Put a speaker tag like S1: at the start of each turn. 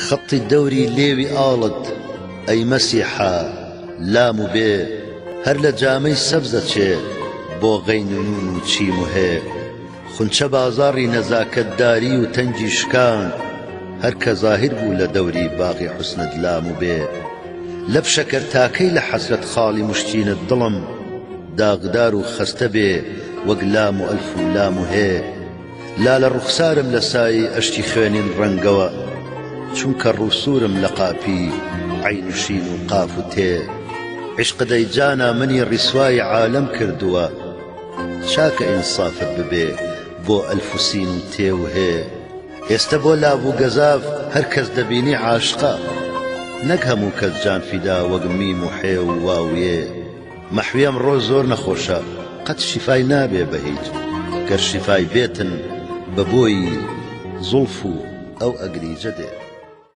S1: خەڵی دەوری لێوی ئاڵت ئەی مەسیحا لام و بێ هەر لە جامەی سەبزە چێ بۆ غەین و نون و چیم و هێ خونچە بازاڕی نەزاکەتداری و تەنگی شکان هەر کە زاهر بوو لە دەوری باغی حوسنت لام و بێ لەب شەکەر تاکەی لە حەسرەت خاڵی مشتینت دڵم داغدار و خەستە بێ وەک لام و ئەلف و لام و هێ لا لە ڕوخسارم لە سایی ئەشتی خوێنین ڕەنگەوە چونکە ڕووسورم لە قاپی عین و شین و قاف و تێ عشق دەیجانا منی ڕیسوای عالەم کردووە چاکە ئینسافت ببێ بۆ ئەلف و سین و تێ و هێ ئێستا بۆ لاو و گەزاف هەر کەس دەبینی عاشقە نەک هەموو کەس جان فیدا وەک میم و حێ و واویێ مەحوی ئەمڕۆ زۆر نەخۆشە قەت شیفای نابێ بە هیچ گەر شیفای بێتن بە بۆی زوڵف و ئەو ئەگریجە دێ